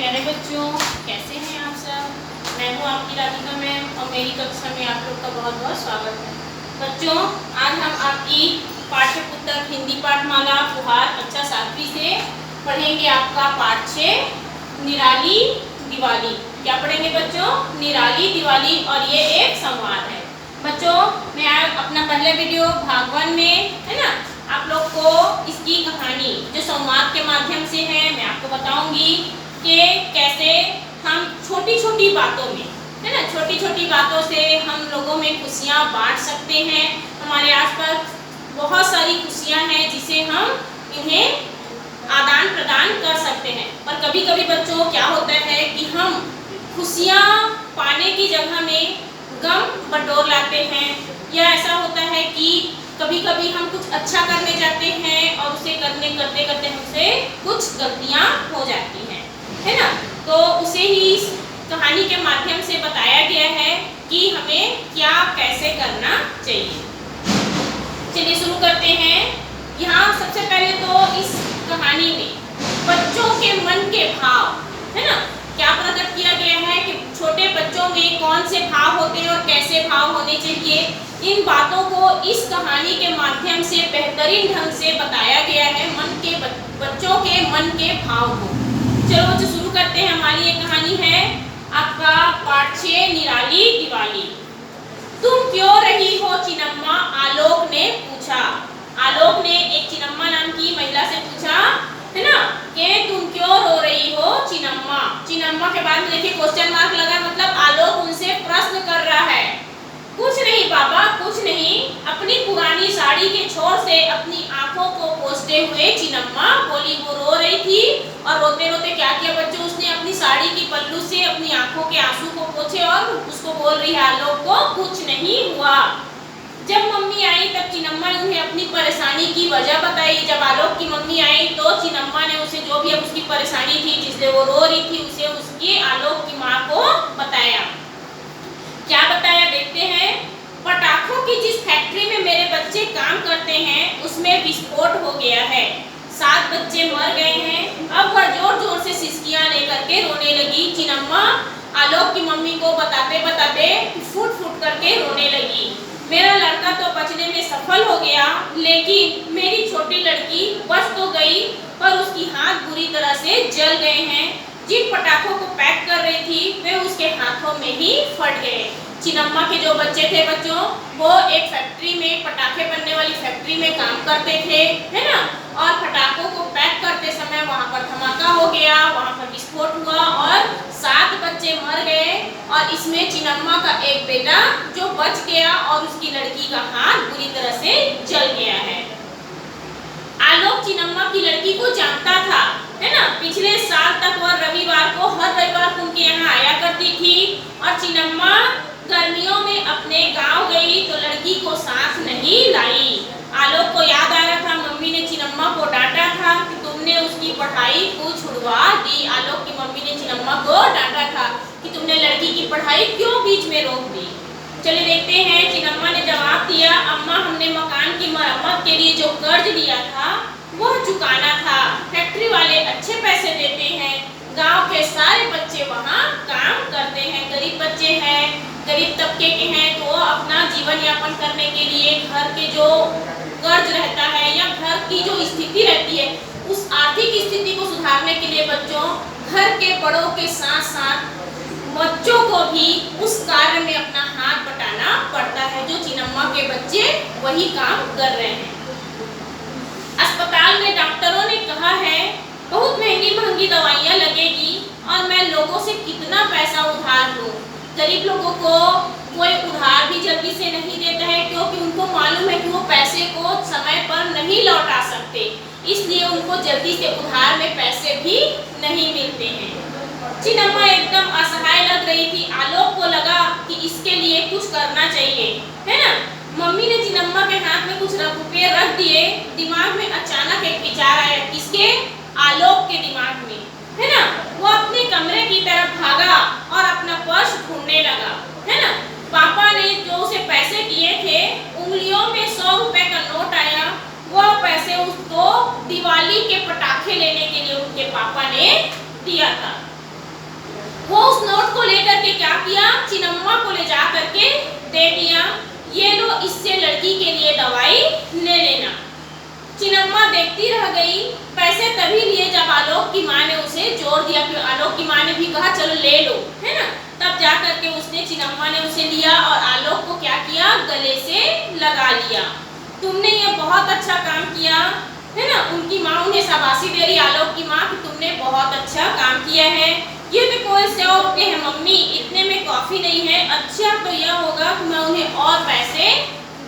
प्यारे बच्चों, कैसे हैं आप सब। मैं हूँ आपकी राधिका मैम और मेरी कक्षा में आप लोग का बहुत बहुत स्वागत है। बच्चों, आज हम आपकी पाठ्य पुस्तक हिंदी पाठमाला फुहार कक्षा 7वीं से पढ़ेंगे आपका पाठ 6 निराली दिवाली। क्या पढ़ेंगे बच्चों? निराली दिवाली। और ये एक संवाद है। बच्चों, मैं अपना पहले वीडियो भाग 1 में है ना, आप लोग को इसकी कहानी जो संवाद के माध्यम से है मैं आपको बताऊंगी कि कैसे हम छोटी छोटी बातों में है ना, छोटी छोटी बातों से हम लोगों में खुशियां बांट सकते हैं। हमारे आसपास बहुत सारी खुशियां हैं जिसे हम इन्हें आदान प्रदान कर सकते हैं। पर कभी कभी बच्चों क्या होता है कि हम खुशियां पाने की जगह में गम बटोर लाते हैं, या ऐसा होता है कि कभी कभी हम कुछ अच्छा करने जाते हैं और उसे करते करते हमसे कुछ गलतियां हो जाती हैं, है ना। तो उसे ही इस कहानी के माध्यम से बताया गया है कि हमें क्या कैसे करना चाहिए। चलिए शुरू करते हैं। यहाँ सबसे पहले तो इस कहानी में बच्चों के मन के भाव है ना क्या प्रकट किया गया है कि छोटे बच्चों में कौन से भाव होते हैं और कैसे भाव होने चाहिए। इन बातों को इस कहानी के माध्यम से बेहतरीन ढंग से बताया गया है, बच्चों के मन के भाव को। चलो बच्चों शुरू करते हैं। हमारी ये कहानी है आपका पाठ 6 निराली दिवाली। तुम क्यों रही हो चिनम्मा? आलोक ने पूछा। आलोक ने एक चिनम्मा नाम की महिला से पूछा है ना कि तुम क्यों रो रही हो चिनम्मा। चिनम्मा के बाद में देखिए क्वेश्चन मार्क लगा, मतलब आलोक उनसे प्रश्न कर रहा है। कुछ नहीं बाबा, कुछ नहीं। अपनी पुरानी साड़ी के छोर से अपनी आंखों को पोंछते हुए चिनम्मा बोली। वो रो रही थी और रोते रोते क्या किया बच्चों, उसने अपनी साड़ी की पल्लू से अपनी आंखों के आंसू को पोंछे और उसको बोल रही है आलोक को कुछ नहीं हुआ। जब मम्मी आई तब चिनम्मा ने उन्हें अपनी परेशानी की वजह बताई। जब आलोक की मम्मी आई तो चिनम्मा ने उसे जो भी अब उसकी परेशानी थी जिससे वो रो रही थी उसे उसकी आलोक की माँ को बताया। क्या बताया देखते हैं। पटाखों की जिस फैक्ट्री में मेरे बच्चे काम करते हैं उसमें विस्फोट हो गया है। 7 बच्चे मर गए हैं। अब वह जोर जोर से सिसकियां लेकर के रोने लगी। चिनम्मा आलोक की मम्मी को बताते बताते फूट फूट करके रोने लगी। मेरा लड़का तो बचने में सफल हो गया, लेकिन मेरी छोटी लड़की बच तो गई पर उसकी हाथ बुरी तरह से जल गए हैं। जिन पटाखों को पैक कर रही थी वे उसके हाथों में ही फट गए। चिनम्मा के जो बच्चे थे बच्चों, वो एक फैक्ट्री में, पटाखे बनने वाली फैक्ट्री में काम करते थे, है ना। और पटाखों को पैक करते समय वहां पर धमाका हो गया, वहां पर विस्फोट हुआ और 7 बच्चे मर गए। और इसमें चिनम्मा का एक बेटा जो बच गया और उसकी लड़की का हाथ बुरी तरह से जल गया है। आलोक चिनम्मा की लड़की को जानता था, है ना। पिछले साल तक वह रविवार को, हर रविवार को उनके यहाँ आया करती थी। और चिनम्मा गर्मियों में अपने गांव गई तो लड़की को साथ नहीं लाई। आलोक को याद आ रहा था मम्मी ने चिनम्मा को डांटा था कि तुमने उसकी पढ़ाई को छुड़वा दी। आलोक की मम्मी ने चिनम्मा को डांटा था कि तुमने लड़की की पढ़ाई क्यों बीच में रोक दी। चलिए देखते हैं। चिनम्मा ने जवाब दिया, अम्मा हमने मकान की मरम्मत के लिए जो कर्ज लिया था वह चुकाना था। फैक्ट्री वाले अच्छे पैसे देते हैं, गांव के सारे बच्चे वहाँ काम करते हैं। गरीब बच्चे हैं, गरीब तबके के हैं, तो वो अपना जीवन यापन करने के लिए घर के जो कर्ज रहता है या घर की जो स्थिति रहती है उस आर्थिक स्थिति को सुधारने के लिए बच्चों घर के बड़ों के साथ साथ बच्चों को भी उस कार्य में अपना हाथ बटाना पड़ता है। जो चिनम्मा के बच्चे वही काम कर रहे हैं। अस्पताल में डॉक्टरों ने कहा है बहुत महंगी महंगी दवाइयाँ लगेगी और मैं लोगों से कितना पैसा उधार लूँ। गरीब लोगों को कोई उधार भी जल्दी से नहीं देता है क्योंकि उनको मालूम है कि वो पैसे को समय पर नहीं लौटा सकते, इसलिए उनको जल्दी से उधार में पैसे भी नहीं मिलते हैं। चिनम्मा एकदम असहाय लग रही थी। आलोक को लगा कि इसके लिए कुछ करना चाहिए, है ना। मम्मी ने चिनम्मा के हाथ में कुछ रुपये रख दिए। दिमाग में अचानक एक विचार आया। किसके? आलोक के दिमाग में, है ना। वो अपने कमरे की तरफ भागा और अपना पर्स ढूंढने लगा, है ना। पापा ने जो उसे पैसे दिए थे, उंगलियों में 100 रुपए का नोट आया। वह पैसे उसको दिवाली के पटाखे लेने के लिए उनके पापा ने दिया था। वो उस नोट को लेकर के क्या किया, चिन्नम्मा को ले जा करके दे दिया, ये लो इससे लड़की के लिए दवाई ले लेना। चिन्नम्मा देखती रह गई। पैसे तभी लिए जब आलोक की माँ ने उसे जोर दिया, फिर आलोक की माँ ने भी कहा चलो ले लो, है ना। तब जा करके उसने, चिन्नम्मा ने उसे लिया और आलोक को क्या किया, गले से लगा लिया। तुमने ये बहुत अच्छा काम किया, है ना। उनकी माँ उन्हें शाबाशी दे रही, आलोक की माँ, कि तुमने बहुत अच्छा काम किया है। ये देखो 100 रुपये है मम्मी, इतने में काफ़ी नहीं है, अच्छा तो यह होगा कि मैं उन्हें और पैसे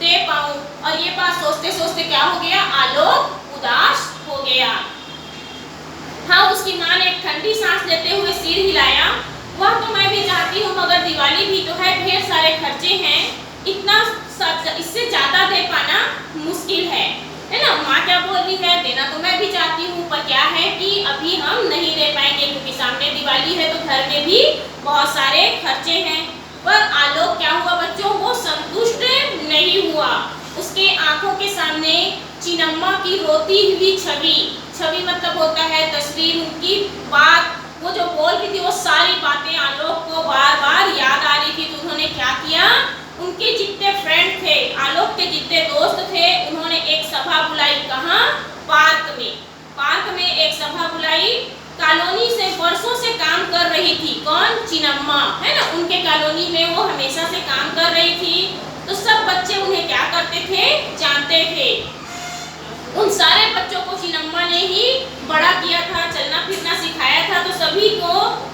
दे पाऊँ। और ये बात सोचते सोचते क्या हो गया, आलोक उदास हो गया। हाँ, उसकी माँ ने एक ठंडी सांस लेते हुए सिर हिलाया। वह तो मैं भी चाहती हूँ, मगर दिवाली भी तो है, ढेर सारे खर्चे हैं, इतना इससे ज़्यादा दे पाना मुश्किल है ना। माँ क्या बोल रही है, देना तो मैं भी चाहती हूँ, पर क्या है कि अभी हम नहीं दे पाएंगे, क्योंकि सामने दिवाली है तो घर में भी बहुत सारे खर्चे हैं। पर आलोक क्या हुआ बच्चों, वो संतुष्ट नहीं हुआ। उसके आंखों के सामने चिन्नम्मा की रोती हुई छवि, छवि मतलब होता है तस्वीर, उनकी बात, वो जो बोल रही थी वो सारी बातें आलोक को बार बार याद आ रही थी। तो उन्होंने क्या किया, उनके जितने फ्रेंड थे, आलोक के जितने दोस्त थे, उन्होंने एक सभा बुलाई। कहाँ, पार्क में। पार्क में एक सभा बुलाई। कॉलोनी से वर्षों से काम कर रही थी, कौन, चिन्नम्मा, है ना। उनके कॉलोनी में वो हमेशा से काम कर रही थी, तो सब बच्चे उन्हें क्या करते थे, जानते थे। उन सारे बच्चों को चिन्नम्मा ने ही बड़ा किया था, चलना फिरना सिखाया था। तो सभी को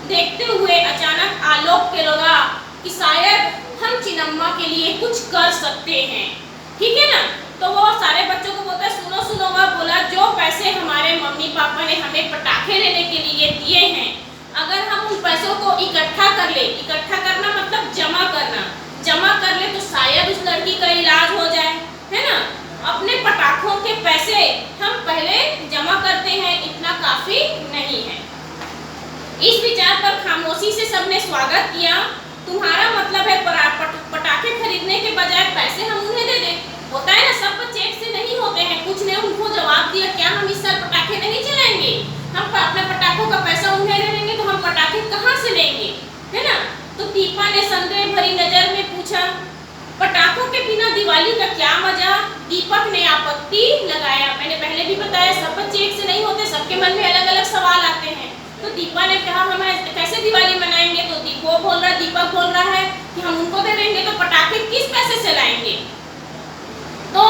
देखते हुए अचानक आलोक के लगा कि शायद हम चिन्नम्मा के लिए कुछ कर सकते हैं, ठीक है ना। तो वो सारे बच्चों को बोलता है, सुनो सुनो, वह बोला, जो पैसे हमारे मम्मी पापा ने हमें पटाखे लेने के लिए दिए हैं, अगर हम उन पैसों को इकट्ठा कर ले, इकट्ठा करना मतलब जमा करना, जमा कर ले तो शायद उस लड़की का इलाज हो जाए, है ना। अपने पटाखों के पैसे हम पहले जमा करते हैं, इतना काफी नहीं है। इस विचार पर खामोशी से सबने स्वागत किया। तुम्हारा मतलब है पटाखे खरीदने के बजाय पैसे हम उन्हें दे दें। होता है ना, सब बच्चे एक से नहीं होते हैं। कुछ ने उनको जवाब दिया, क्या हम इस साल पटाखे नहीं चलाएंगे, हम अपने पटाखों का पैसा उन्हें दे देंगे, तो हम पटाखे कहाँ से लेंगे, है ना। तो दीपा ने संदेह भरी नजर में पूछा, पटाखों के बिना दिवाली का क्या मजा। दीपक ने आपत्ति लगाया। मैंने पहले भी बताया, सब बच्चे एक से नहीं होते, सबके मन में अलग अलग सवाल आते हैं। तो दीपा ने कहा, हम कैसे दिवाली मनाएंगे। तो दीपक बोल रहा है कि हम उनको दे देंगे, तो पटाखे किस पैसे से लाएंगे। तो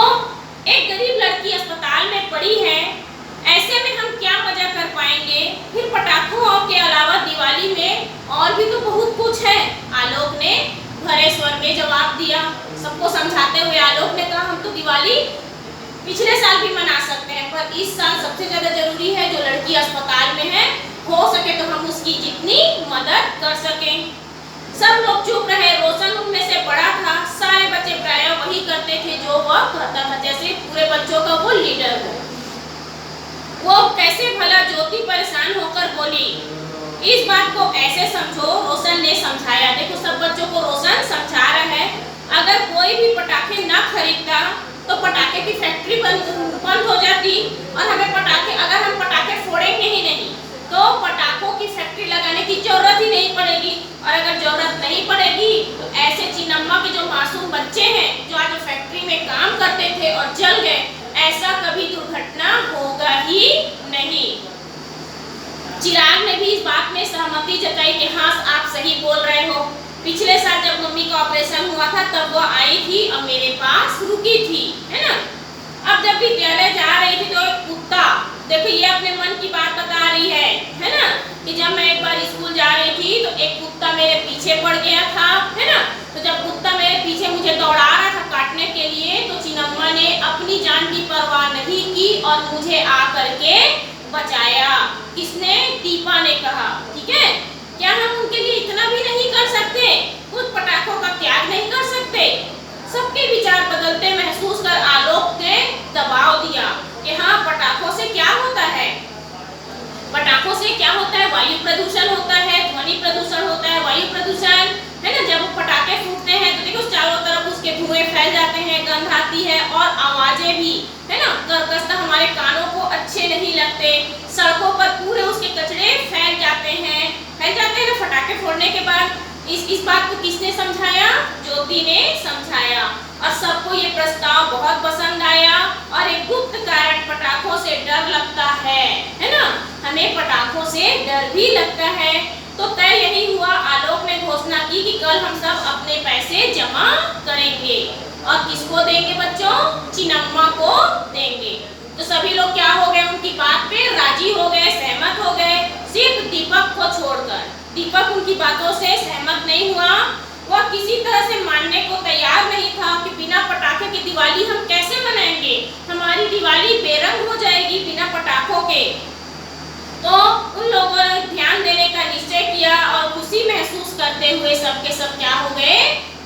एक गरीब लड़की अस्पताल में पड़ी है, ऐसे में हम क्या मजा कर पाएंगे। फिर पटाखों के अलावा दिवाली में और भी तो बहुत कुछ है। आलोक ने भरे स्वर में जवाब दिया। सबको समझाते हुए आलोक ने कहा, हम तो दिवाली पिछले साल भी मना सकते हैं, पर इस साल सबसे ज्यादा जरूरी है, जो लड़की अस्पताल में है, हो सके तो हम उसकी जितनी मदद कर सकें। सब लोग चुप रहे। रोशन उनमें से बड़ा था। सारे बच्चे प्रायः वही करते थे जो वह कहता था, जैसे पूरे बच्चों का वो लीडर हो। वो कैसे भला, ज्योति परेशान होकर बोली, इस बात को ऐसे समझो। रोशन ने समझाया। देखो, सब बच्चों को रोशन समझा रहा है, अगर कोई भी पटाखे न खरीदता तो पटाखे की फैक्ट्री बंद हो जाती, और हमें पटाखे, अगर हम पटाखे फोड़ेंगे ही नहीं तो पटाखों की फैक्ट्री लगाने की जरूरत ही नहीं पड़ेगी। और अगर जरूरत नहीं पड़ेगी तो ऐसे चिन्नम्मा के जो मासूम बच्चे हैं, जो आज फैक्ट्री में काम करते थे और जल गए, ऐसा कभी दुर्घटना होगा ही नहीं। चिराग ने भी इस बात में सहमति जताई कि हाँ, आप सही बोल रहे हो। पिछले साल जब मम्मी का ऑपरेशन हुआ था तब वो आई थी और मेरे पास रुकी थी, है ना। अब जब विद्यालय जा रही थी तो एक कुत्ता, देखो ये अपने मन की बात बता रही है ना, कि जब मैं एक बार स्कूल जा रही थी तो एक कुत्ता मेरे पीछे पड़ गया था, है ना। तो जब कुत्ता मेरे पीछे मुझे दौड़ा रहा था काटने के लिए, तो चिन्नम्मा ने अपनी जान की परवाह नहीं की और मुझे आकर के बचाया। किसने? दीपा ने कहा। ठीक है, क्या हम उनके लिए इतना भी नहीं कर सकते? कुछ पटाखों का त्याग नहीं कर सकते? सबके विचार बदलते महसूस कर आलोक ने दबाव दिया कि हाँ, पटाखों से क्या होता है। पटाखों से क्या होता है? वायु प्रदूषण होता है, ध्वनि प्रदूषण होता है, वायु प्रदूषण, है ना। जब पटाखे फूटते हैं तो देखो चारों तरफ उसके धुएं फैल जाते हैं, गंध आती है और आवाजें भी, है ना, कर्कश हमारे कानों को अच्छे नहीं लगते। सड़कों पर पूरे उसके कचरे फैल जाते हैं ना। पटाखे फोड़ने छोड़ने के बाद इस बात को किसने समझाया? ज्योति ने समझाया और सबको ये प्रस्ताव बहुत पसंद आया। और एक गुप्त कारण, पटाखों से डर लगता है ना, हमें पटाखों से डर भी लगता है। तो तय यही हुआ, आलोक ने घोषणा की कि कल हम सब अपने पैसे जमा करेंगे और किसको देंगे बच्चों? चिन्नम्मा को देंगे। तो सभी लोग क्या हो गए, उनकी बात पे राजी हो गए, सहमत हो गए, सिर्फ दीपक को छोड़कर। दीपक उनकी बातों से सहमत नहीं हुआ, वह किसी तरह से मानने को तैयार नहीं था कि बिना पटाखे की दिवाली हम कैसे मनाएंगे, हमारी दिवाली बेरंग हो जाएगी बिना पटाखों के। तो उन लोगों ने ध्यान देने का निश्चय किया और खुशी महसूस करते हुए सबके सब क्या हो गए,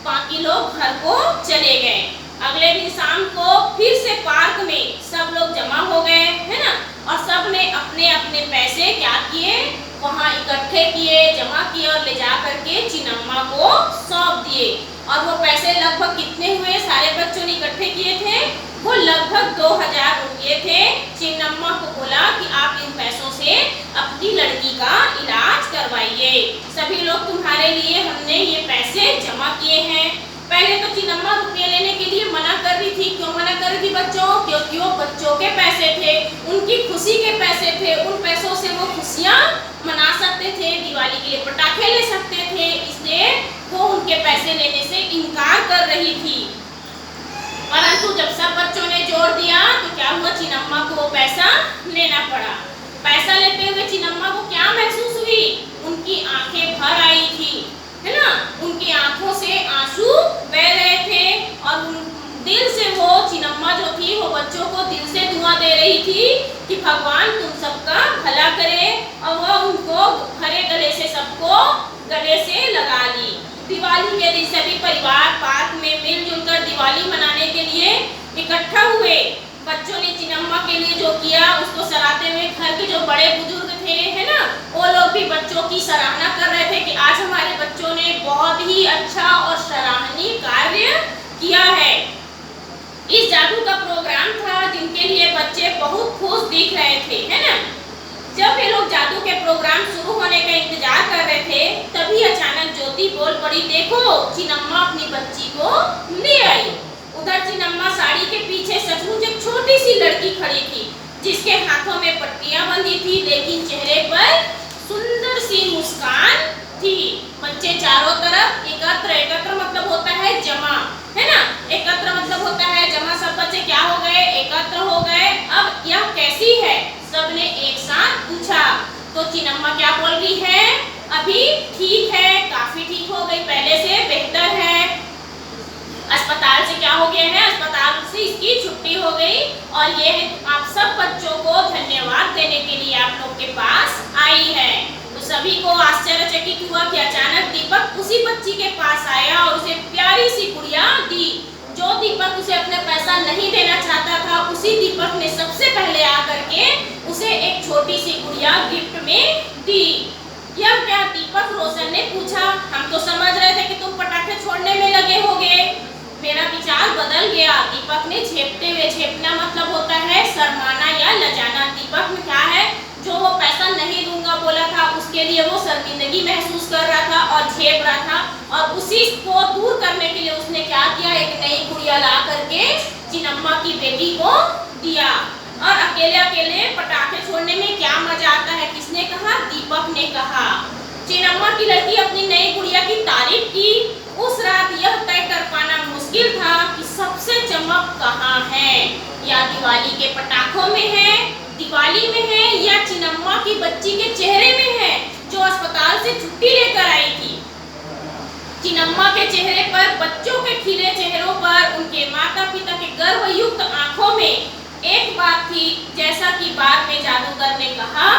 बाकी लोग घर को चले गए। अगले दिन शाम को फिर से पार्क में सब लोग जमा हो गए, है ना, और सब ने अपने अपने पैसे क्या किए, वहाँ इकट्ठे किए, जमा किए और ले जा करके चिन्नम्मा को सौंप दिए। और वो पैसे लगभग कितने हुए, सारे बच्चों ने इकट्ठे किए थे, वो लगभग 2000 रुपये थे। चिन्नम्मा को बोला कि आप इन पैसों से अपनी लड़की का इलाज करवाइए, सभी लोग तुम्हारे लिए हमने ये पैसे जमा किए हैं। पहले तो चिन्नम्मा रुपये लेने के लिए मना कर रही थी। क्यों मना कर रही थी बच्चों? क्योंकि वो बच्चों के पैसे थे, उनकी खुशी के पैसे थे, उन पैसों से वो खुशियाँ मना सकते थे, दिवाली के लिए पटाखे ले सकते थे, इसलिए वो उनके पैसे लेने से इनकार कर रही थी। परंतु जब सब बच्चों ने जोर दिया तो क्या हुआ, चिन्नम्मा को वो पैसा लेना पड़ा। पैसा लेते हुए चिन्नम्मा को क्या महसूस हुई, उनकी आंखें भर आई थी, है ना, उनकी आंखों से आंसू बह रहे थे और दिल से वो चिन्नम्मा जो थी वो बच्चों को दिल से दुआ दे रही थी कि भगवान तुम सबका भला करे, और वो उनको भरे गले से सबको गले से लगा ली। दिवाली के दिन सभी परिवार पार्क में मिलजुल कर दिवाली मनाने के लिए इकट्ठा हुए। बच्चों ने चिन्नम्मा के लिए जो किया उसको सराहते हुए घर के जो बड़े बुजुर्ग थे, है ना, वो लोग भी बच्चों की सराहना कर रहे थे कि आज हमारे बच्चों ने बहुत ही अच्छा और सराहनीय कार्य किया है। इस जादू का प्रोग्राम था जिनके लिए बच्चे बहुत खुश दिख रहे थे, है ना। जब ये लोग जादू के प्रोग्राम शुरू होने का इंतजार कर रहे थे तभी अचानक ज्योति बोल पड़ी, देखो चिन्नम्मा अपनी बच्ची को ले आई। उधर चिन्नम्मा साड़ी के पीछे सचमुच एक छोटी सी लड़की खड़ी थी जिसके हाथों में पट्टियां बंधी थी, लेकिन चेहरे पर सुंदर सी मुस्कान थी। बच्चे चारों तरफ एकत्र मतलब होता है जमा, है ना, एकत्र मतलब होता है जमा। सब बच्चे क्या हो गए, एकत्र हो गए। अब यह कैसी है, सबने एक साथ पूछा। तो चिन्नम्मा क्या बोल रही है, अभी ठीक है, काफी ठीक हो गई, पहले से बेहतर है। अस्पताल से क्या हो गया है, अस्पताल से इसकी छुट्टी हो गई और ये आप सब बच्चों को धन्यवाद देने के लिए आप लोग के पास आई है। तो सभी को आश्चर्यचकित हुआ कि अचानक दीपक उसी बच्ची के पास आया और उसे प्यारी सी गुड़िया दी। जो दीपक उसे अपना पैसा नहीं देना चाहता था, उसी दीपक ने सबसे पहले आकर के उसे एक छोटी सी गुड़िया गिफ्ट में दी। यह क्या, दीपक रोशन ने पूछा। हम तो समझ रहे थे कि तुम पटाखे छोड़ने में लगे होगे। मेरा विचार बदल गया, दीपक ने झेपते हुए, झेपना मतलब होता है शर्माना या लजाना। दीपक में क्या है, जो वो पैसा नहीं दूंगा बोला था उसके लिए वो शर्मिंदगी महसूस कर रहा था और झेप रहा था, और उसी को दूर करने के लिए उसने क्या किया, एक नई गुड़िया ला करके चिन्नम्मा की बेटी को दिया। और अकेले अकेले पटाखे छोड़ने में क्या मजा आता है, किसने कहा, दीपक ने कहा। चिन्नम्मा की लड़की अपनी नई गुड़िया की तारीफ की। उस रात यह तय कर पाना मुश्किल था कि सबसे चमक कहाँ है, या दिवाली के पटाखों में है, दिवाली में है, या चिन्नम्मा की बच्ची के चेहरे में है जो अस्पताल से छुट्टी लेकर आई थी। चिन्नम्मा के चेहरे पर, बच्चों के खिले चेहरों पर, उनके माता पिता के गर्वयुक्त आंखों में एक बात थी, जैसा कि बाद में जादूगर ने कहा,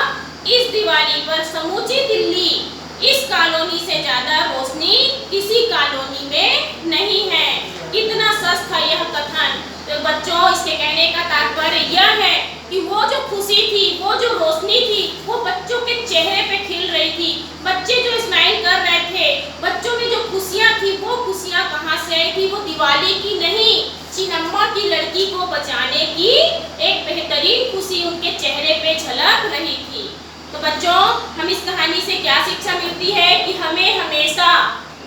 इस दिवाली पर समूची दिल्ली इस कॉलोनी से ज्यादा रोशनी किसी कॉलोनी में नहीं है। कितना सच था यह कथन। तो बच्चों, इसके कहने का तात्पर्य यह है कि वो जो खुशी थी, वो जो रोशनी थी, वो बच्चों के चेहरे पे खिल रही थी। बच्चे जो स्माइल कर रहे थे, बच्चों में जो खुशियाँ थी, वो खुशियाँ कहाँ से आई थी, वो दिवाली की नहीं, चिन्नम्मा की लड़की को बचाने की एक बेहतरीन खुशी उनके चेहरे पे झलक रही थी। तो बच्चों, हम इस कहानी से क्या शिक्षा मिलती है कि हमें हमेशा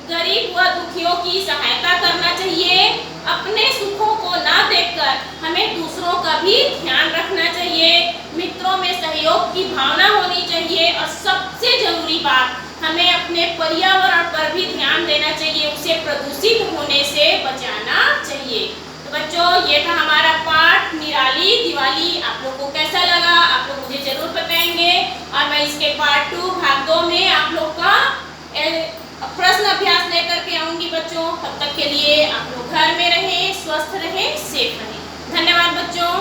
गरीब व दुखियों की सहायता करना चाहिए। अपने सुखों को ना देखकर हमें दूसरों का भी ध्यान रखना चाहिए। मित्रों में सहयोग की भावना होनी चाहिए और सबसे जरूरी बात, हमें अपने पर्यावरण पर भी ध्यान देना चाहिए, उसे प्रदूषित होने से बचाना चाहिए। तो बच्चों, ये था हमारा पाठ निराली दिवाली। आप लोग को कैसा लगा आप लोग मुझे जरूर बताएंगे और मैं इसके पार्ट 2 भाग 2 में आप लोग का प्रश्न अभ्यास लेकर के आऊंगी बच्चों। तब तक के लिए आप लोग घर में रहें, स्वस्थ रहें, सेफ रहें। धन्यवाद बच्चों।